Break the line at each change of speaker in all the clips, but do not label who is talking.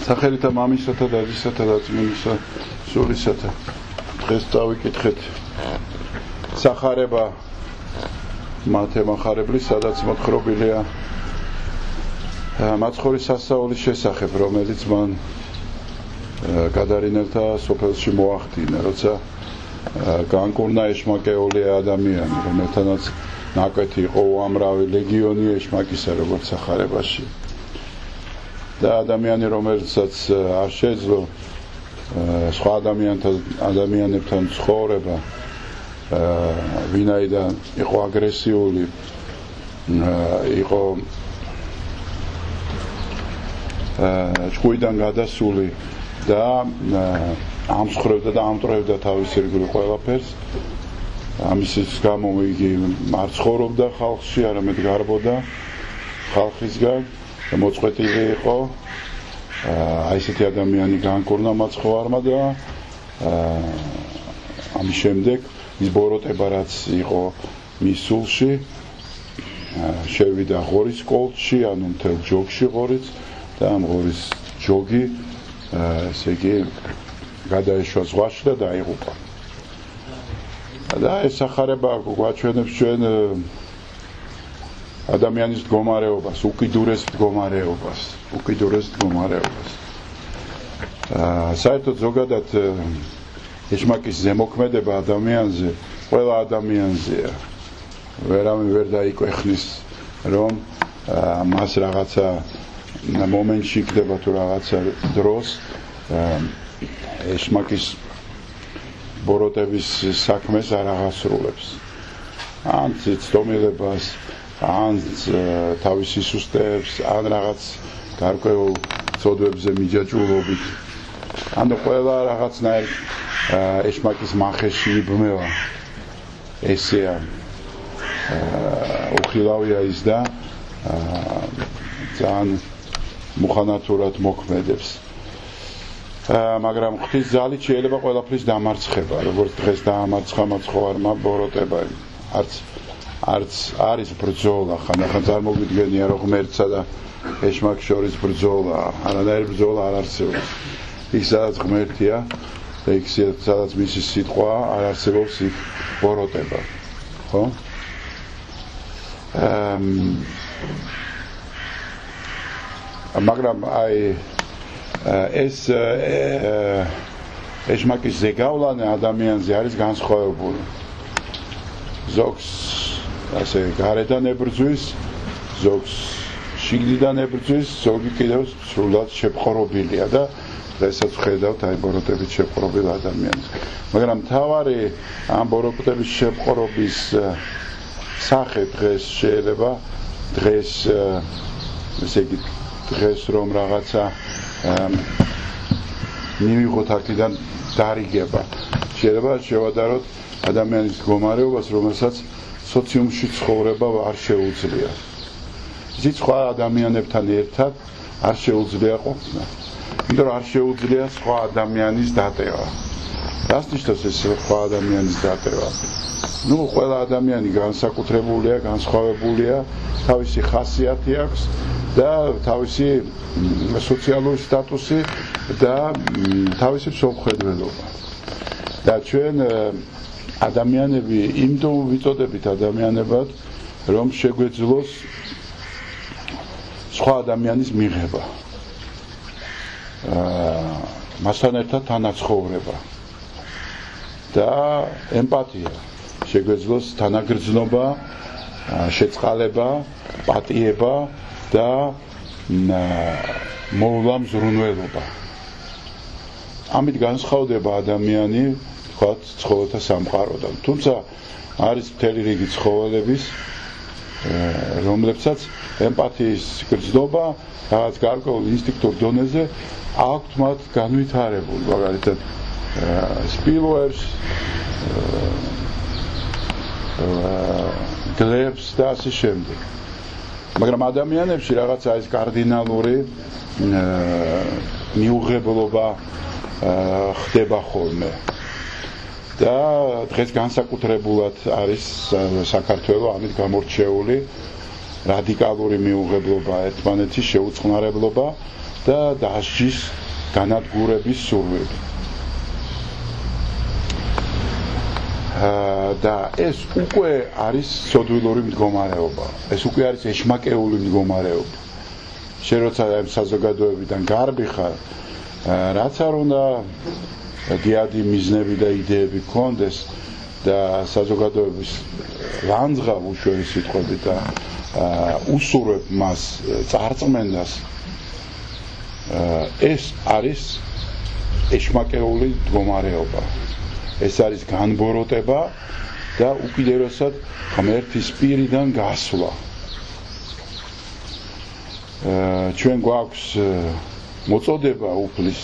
სახელითა მამისათა და დედისათა და წმინდისა სულისათა დღეს დავიკითხეთ სახარება მათე მახარებლის, სადაც მოთხრობილია მაცხოვრის სასწაულის შესახებ, რომელიც მან გადარინელთა სოფელში მოახდინა, როცა განკურნა ეშმაკეული ადამიანი, რომელთანაც ნაკვეთი იყო უამრავი ლეგიონი ეშმაკისა, როგორც სახარებაში. და ადამიანი, რომელსაც არ შეძლო სხვა ადამიანებთან ცხოვრება, ვინაიდან იყო აგრესიული, იყო ჭკუიდან გადასული და ამსხრევდა და ამტრევდა თავის ირგვლივ ყველაფერს. ამისის გამო იგი არ ცხოვრობდა ხალხში, არამედ გარბოდა ხალხისგან. მოწყვეტილი იყო, ესეთი ადამიანი განკურნა მაცხოვარმა და ამის შემდეგ ის ბოროტება, რაც იყო მის სულში, შევიდა ღორის კოლტში, ანუ მთელ ჯოგში ღორიც და ამ ღორის ჯოგი, ესე იგი, გადაეშვა ზღვაში და დაიღუპა. და ეს სახარება გვაჩვენებს ჩვენ ადამიანის მდგომარეობას, უკიდურეს მდგომარეობას. საერთოდ ზოგადად ეშმაკის ზემოქმედება ადამიანზე, ყველა ადამიანზეა. ვერავინ ვერ დაიკვეხნის, რომ მას რაღაცა მომენტში იქნება თუ რაღაცა დროს ეშმაკის ბოროტების საქმეს არ აღასრულებს. ან ცდომილებას, ან თავის სისუსტეებს, ან რაღაც გარკვეულ ცოდვებზე მიჯაჭვულობით. ანუ ყველა რაღაცნაირ ეშმაკის მახეში იბმევა. ესეა უხილავია ის და ძალიან მუხანათურად მოქმედებს. მაგრამ ღვთის ძალით შეიძლება ყველაფრის დამარცხება, როგორც დღეს დაამარცხა მაცხოვარმა ბოროტება. არც არის ბრძოლა, ხან წარმოგიდგენია, რომ ღმერთსა და ეშმაკს შორის ბრძოლა, არანაირი ბრძოლა არ არსებობს. იქ სადაც ღმერთია და იქ სადაც მისი სიტყვა არ არსებობს, იქ ბოროტება. ხო? მაგრამ ეს ეშმაკის ზეგავლანა ადამიანზე არის განსხვავებული. ზოგს ასე გარედან ებრძვის, ზოგს შიგნიდან ებრძვის, ზოგი კიდევ სრულად შეპყრობილია და დღესაც ვხედავთ აი ბოროტებით შეპყრობილ ადამიანს. მაგრამ მთავარი ამ ბოროტების შეპყრობის სახე დღეს შეიძლება დღეს ესე იგი დღეს რომ რაღაცა მივიღოთ აქედან დარიგება. შეიძლება შევადაროთ ადამიანის მდგომარეობას, რომელსაც სოციუმში ცხოვრება არ შეუძლია. ისიც სხვა ადამიანებთან ერთად არ შეუძლია ყოფნა. იმიტომ რომ არ შეუძლია სხვა ადამიანის დატევა. რას ნიშნავს ეს სხვა ადამიანის დატევა? ყველა ადამიანი განსაკუთრებულია, განსხვავებულია, თავისი ხასიათი აქვს და თავისი სოციალური სტატუსი და თავისი მსოფლმხედველობა. და ჩვენ ადამიანები იმდენ ვიწოდებით ადამიანებად, რომ შეგვეძლოს სხვა ადამიანის მიღება. მასთან ერთად თანაცხოვრება და ემპათია. შეგვეძლოს თანაგრძნობა, შეწყალება, პატიება და მოვლა მზრუნველობა. ამით განსხვავდება ადამიანი თქვათ ცხოველთა სამყაროდან. თუმცა არის მთელი რიგი ცხოველების, რომლებსაც ემპათიის გრძნობა რაღაც გარკვეულ ინსტინქტურ დონეზე აქვთ მათ განვითარებული, მაგალითად სპილოერს, გლებს და ასე შემდეგ. მაგრამ ადამიანებში რაღაცა ის კარდინალური მიუღებლობა ხდება ხოლმე. და დღეს განსაკუთრებულად არის საქართველოს ამით გამორჩეული რადიკალური მიუღებლობა, ერთმანეთის შეუწყნარებლობა და დასჯის განადგურების სურვილი. და ეს უკვე არის სოდვილური მდგომარეობა. ეს უკვე არის ეშმაკეული მდგომარეობა. შენ როცა ამ საზოგადოებიდან გარბი ხარ, რაც არ უნდა დიადი მიზნები და იდეები გქონდეს და საზოგადოების ლანძღავ უშუალო სიტყვებით და უსურვებ მას წარწმენდას, ეს არის ეშმაკეული მდგომარეობა. ეს არის განბოროტება და უკიდურესად ღმერთის პირიდან გასვლა. ჩვენ გვაქვს მოწოდება უფლის,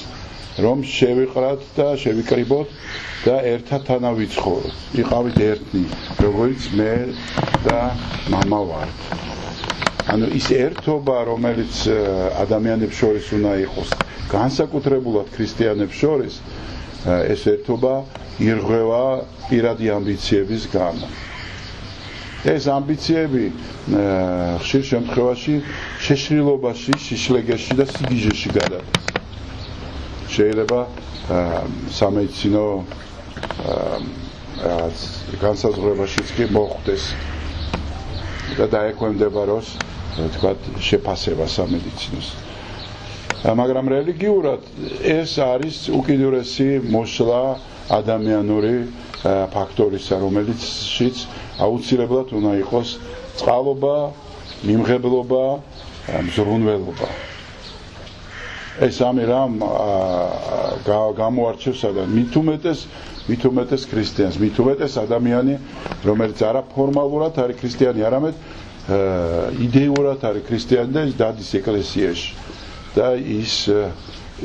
რომ შევიყრათ და შევიკრიბოთ და ერთად თანავიცხოვროთ. იყავით ერთნი, როგორც მე და მამა ვართ. ანუ ის ერთობა, რომელიც ადამიანებს შორის უნდა იყოს, განსაკუთრებულად ქრისტიანებს შორის, ეს ერთობა ირღვევა პირადი ამბიციების გამო. ეს ამბიციები ხშირ შემთხვევაში შეშრილობაში, შიშლეგეში და სიგიჟეში გადადის. შეიძლება სამედიცინო განსაზღვრებაშიც კი მოხვდეს და დაექვემდებაროს, თქვათ, შეფასება სამედიცინოს. მაგრამ რელიგიურად ეს არის უკიდურესი მოსვლა ადამიანური ფაქტორისა, რომელიცშიც აუცილებლად უნდა იყოს წყალობა, მიმღებლობა, მზრუნველობა. ეს ამი რამ გამოარჩევს მით უმეტეს ქრისტიანს, მით უმეტეს ადამიანი, რომელიც არა ფორმალურად არის ქრისტიანი, არამედ იდეურად არის ქრისტიანი და დადის ეკლესიაში. და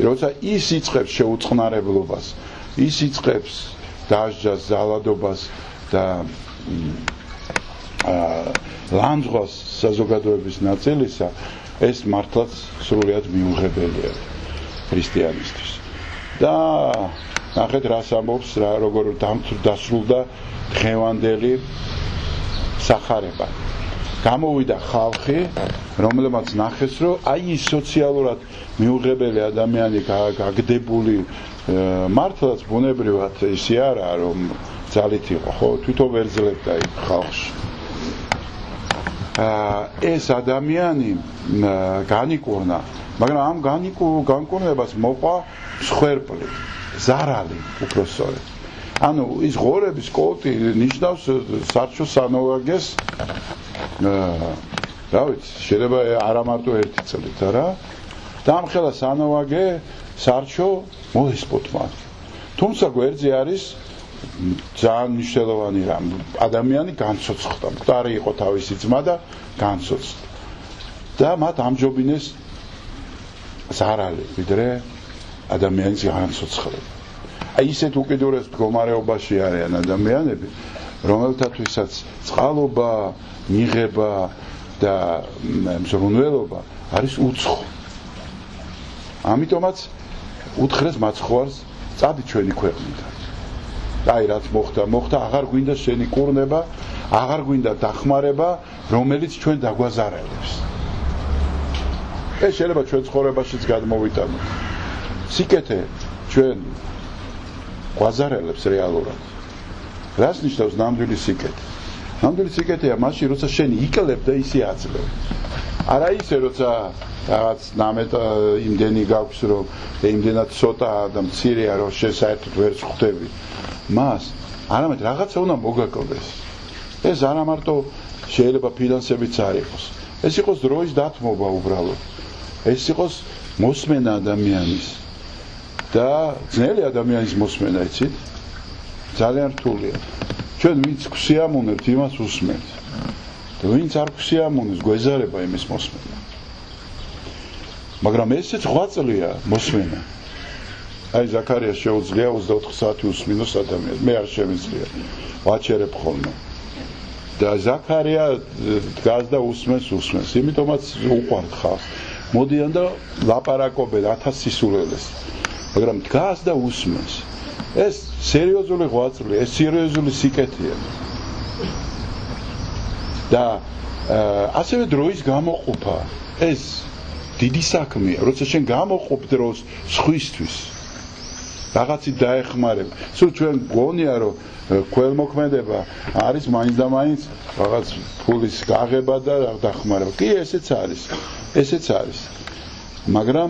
როცა ის იწყებს შეუწყნარებლობას, ის იწყებს დასჯას, ზალადობას და ლანძღვას საზოგადოების ნაწილისა, ეს მართლაც სრულიად მიუღებელია ქრისტიანისთვის. და ნახეთ რას ამბობს, როგორ დასრულდა დღევანდელი სახარება. გამოვიდა ხალხი, რომელმაც ნახეს, რომ აი ის სოციალურად მიუღებელი ადამიანი გაგდებული მართლაც ბუნებრივად ისე არა, რომ ძალით იყო, ხო, თვითონ ვერ ძლევდა იქ ხალხში. ეს ადამიანი განიკურნა, მაგრამ ამ განკურნებას მოყვა მსხვერპლი, ზარალი უпроსწორად. ანუ ის ღორების კოლტი ნიშნავს სარჩო სანოვაგეს, რა ვიცი, შეიძლება არა მარტო ერთი წლით, არა? დამხელა სანოვაგე სარჩო მოესპოთმა. თუმცა გვერდზე არის ძალიან მნიშვნელოვანი რამ, ადამიანი განცოცხლდა, მკვდარი იყო თავისი ძმა და განცოცხლდა. და მათ ამჯობინეს ზარალი, ვიდრე ადამიანის განცოცხლება. აი ისეთ უკიდურეს მდგომარეობაში არიან ადამიანები, რომელთათვისაც წყალობა, მიღება და მზრუნველობა არის უცხო. ამიტომაც უთხრეს მაცხოვარს, წადი ჩვენი ქვეყნიდან. აი რაც მოხდა, აღარ გვინდა შენი კურნება, აღარ გვინდა დახმარება, რომელიც ჩვენ დაგვაზარალებს. ეს შეიძლება ჩვენ ცხოვრებაშიც გადმოვიტანოთ. სიკეთე ჩვენ გვაზარალებს რეალურად. რას ნიშნავს ნამდვილი სიკეთე? ნამდვილი სიკეთეა მაშინ, როცა შენ იკლებ და ისე აძლევ. არა ისე, როცა რაღაც ნამეთ იმდენი გაქვს, რომ იმდენად ცოტაა და მცირეა, რომ შენ საერთოდ ვერ ხვდები. მას არამედ რაღაცა უნდა მოგაკლდეს. ეს არა მარტო შეიძლება ფინანსებიც არ იყოს. ეს იყოს დროის დათმობა უბრალოდ. ეს იყოს მოსმენა ადამიანის და ძნელი ადამიანის მოსმენა, იცით? ძალიან რთულია. ჩვენ ვინც გვსიამოვნებთ, იმას უსმენთ. და ვინც არ გვსიამოვნებს, გვეზარება იმის მოსმენა. მაგრამ ესეც 8 წლია მოსმენა. აი ზაქარიას შეუძლია 24 საათი უსმინოს ადამიანს. მე არ შემიძლია. ვაჩერებ ხოლმე. და ზაქარია დგას და უსმენს. იმიტომაც უყვართ ხალხს. მოდიან და ლაპარაკობენ 1000 სისულელეს. მაგრამ დგას და უსმენს. ეს სერიოზული 8 წლი, ეს სერიოზული სიკეთეა. და ასევე დროის გამოყოფა. ეს დიდი საქმეა, როცა შენ გამოყოფ დროს სხვისთვის. Რაღაცით დაეხმარება. სულ ჩვენ გონია რომ ქველმოქმედება არის მაინც და მაინც რაღაც ფულის გაღება და დახმარება. კი, ესეც არის. მაგრამ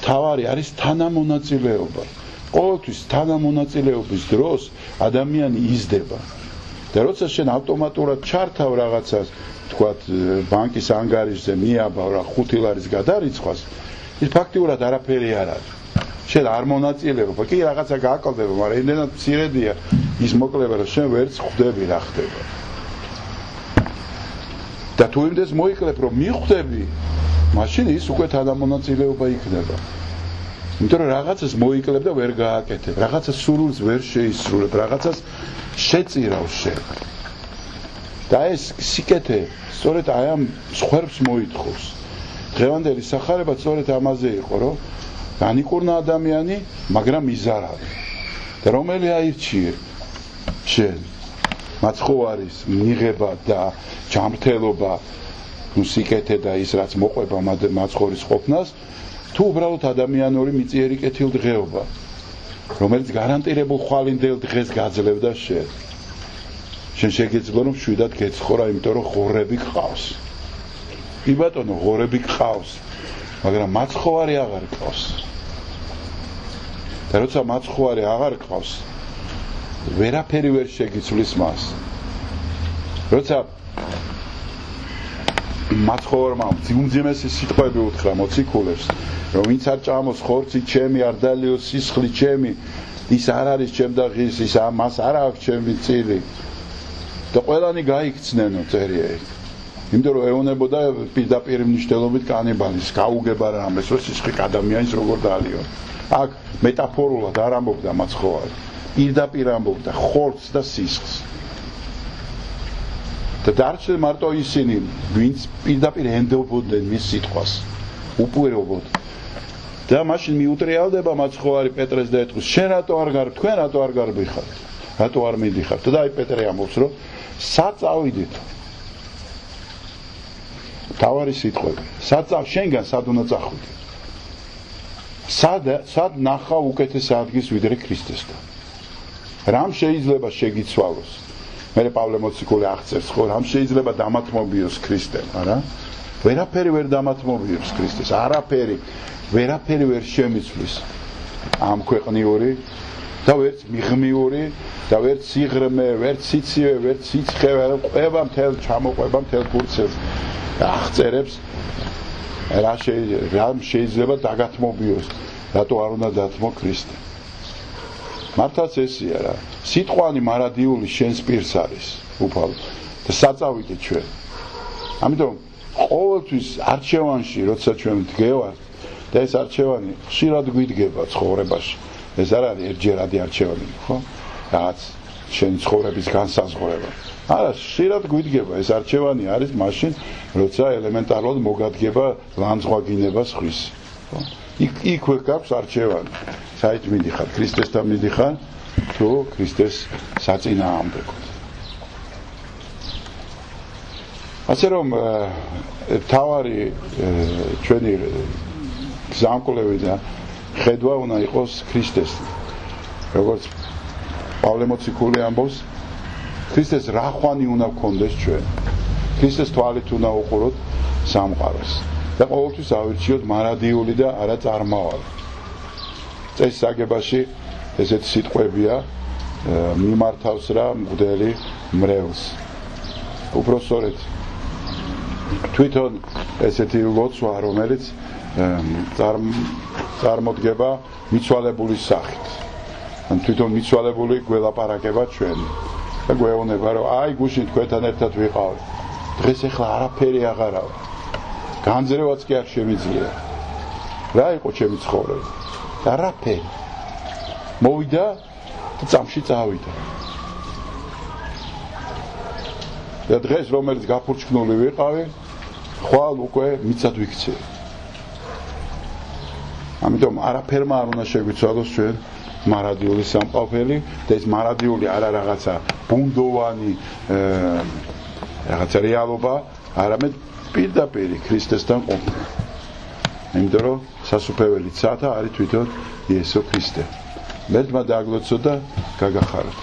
თავარი არის თანამონაწილეობა. ყოველთვის თანამონაწილეობის დროს ადამიანი იზრდება. და როცა შენ ავტომატურად ჩართავ რაღაცას, თქვათ, ბანკის ანგარიშზე მიაბავ რა 5 ლარის გადარიცხვას, ის ფაქტიურად არაფერი არ არის. შენ არ მონაწილეობა, კი რაღაცა გააკლდება, მაგრამ იმდენად მცირედია ის მოკლება, რომ შენ ვერც ხვდები რა ხდება. და თუ იმდეს მოიკლებ, რომ მიხვდები, მაშინ ის უკვე თანამონაწილეობა იქნება. იმიტომ რომ რაღაცას მოიკლებ და ვერ გააკეთებ, რაღაცას სურვილს ვერ შეისრულებ, რაღაცას შეწირავს შენ. და ეს სიკეთე სწორედ აი ამ სხვერპს მოითხოვს. დღევანდელი სახარება სწორედ ამაზე იყო, რომ განიკურნა ადამიანი, მაგრამ იზარავი. და რომელი აირჩიე შენ? მაცხოვარის მიღება და ჯანმრთელობა, სიკეთე და ის რაც მოყვება მაცხოვრის ყოფნას, თუ უბრალოდ ადამიანური მიწიერი კეთილდღეობა, რომელიც გარანტირებულ ხვალინდელ დღეს გაძლევდა შენ. შენ შეგეძლო რომ შვიდად გეცხოვრა, იმიტომ რომ ღორები გყავს. კი ბატონო, ღორები გყავს, მაგრამ მაცხოვარი აღარ გყავს. და როცა მაცხოვარი აღარ გყავს, ვერაფერი ვერ შეგიცვლის მას. როცა მაცხოვარმა უმძიმესი სიტყვები უთხრა მოციქულებს, რომ ვინც არ ჭამოს ხორცი ჩემი, არ დალიოს სისხლი ჩემი, ის არ არის ჩემ და ღირს, ის მას არ აქვს ჩემი წილი. და ყველანი გაიქცნენო წერია იქ. იმიტომ რომ ეუნებოდა პირდაპირ მნიშვნელობით კანიბალის, გაუგება რამეს, რომ სისხლი ადამიანის როგორ დალიო. აქ მეტაფორულად არ ამბობდა მაცხოვარი. პირდაპირ ამბობდა ხორცს და სისხლს. და დარჩნენ მარტო ისინი, ვინც პირდაპირ ენდობოდნენ მის სიტყვას, უპირობოდ. და მაშინ მიუტრიალდება მაცხოვარი პეტრეს და ეტყვის, შენ რატო არ გარ, თქვენ რატო არ გარბიხართ? რატო არ მიდიხართ? და აი პეტრე ამბობს, რომ სად წავიდით? თავარი სიტყვები. სად შენგან სად უნდა წახვიდეთ? სად ნახავ უკეთეს ადგილს ვიდრე ქრისტესთან? რამ შეიძლება შეგიცვალოს? მე პავლე მოციქული აღწერს, ხო, რამ შეიძლება დამათმობიოს ქრისტემ, არა? ვერაფერი ვერ დამათმობიოს ქრისტეს, არაფერი, ვერაფერი ვერ შემიცვლის ამ ქვეყნიური და ვერც მიღმიური და ვერც სიღრმე, ვერც სიცივე, ვერც სიცხე, ყვება მთელ ჩამოყვება მთელ ფურცელს აღწერებს რამ შეიძლება დაგათმობიოს, რატო არ უნდა დათმო ქრისტე. მართლაც ესია რა. სიტყვანი მარადიული შენს პირს არის, უფალო. და საწავიდეთ ჩვენ. ამიტომ ყოველთვის არჩევანში, როცა ჩვენ ვდგევართ, და ეს არჩევანი ხშირად გვიდგება ცხოვრებაში. ეს არ არის ერთჯერადი არჩევანი, ხო? რაც შენი ცხოვრების განსაზღვრება. არა, ხშირად გვიდგება ეს არჩევანი არის მაშინ, როცა ელემენტარულად მოგადგება ლანძღვაგინება სხვის. ხო? იქ გვაქვს არჩევანი. საით მიდიხარ, ქრისტესთან მიდიხარ, თუ ქრისტეს საწინააღმდეგოდ. ასე რომ თავარი ჩვენი გზამკვლევი და ხედვა უნდა იყოს ქრისტესთან. როგორც პავლე მოციქული ამბობს, ქრისტეს რა ხვანი უნდა გქონდეს ჩვენ. ქრისტეს თვალით უნდა უყუროთ სამყაროს და ყოველთვის ავირჩიოთ მარადიული და არა წარმავალი. წესის აგებაში ესეთი სიტყვებია, მიმართავს რა მღვდელი მრევლს. უпроსორეთ თვითონ ესეთი ლოცვა, რომელიც წარმოდგება მიცვალებულის სახით. ან თვითონ მიცვალებული გველაპარაკება ჩვენ. და გვეუბნება, რომ აი გუშინ თქვენთან ერთად ვიყავ. დღეს ახლა არაფერი აღარავ. განძრევაც კი არ შემიძლია. რა იყო ჩემი ცხოვრება? არაფერი. მოვიდა და წამში წავიდა. და დღეს რომელიც გაფურჩქნული ვიყავი, ხვალ უკვე მიცად ვიქცე. ამიტომ არაფერმა არ უნდა შეგვიცვალოს ჩვენ მარადიული სამყარო და ეს მარადიული არა რაღაცა ბუნდოვანი რაღაცა რეალობა, არამედ პირდაპირ ქრისტესთან ყოფნა. იმიტომ რომ სასუფეველი ცათა არის თვითონ იესო ქრისტე. მერტმა დააგლოცო და გაგახაროთ.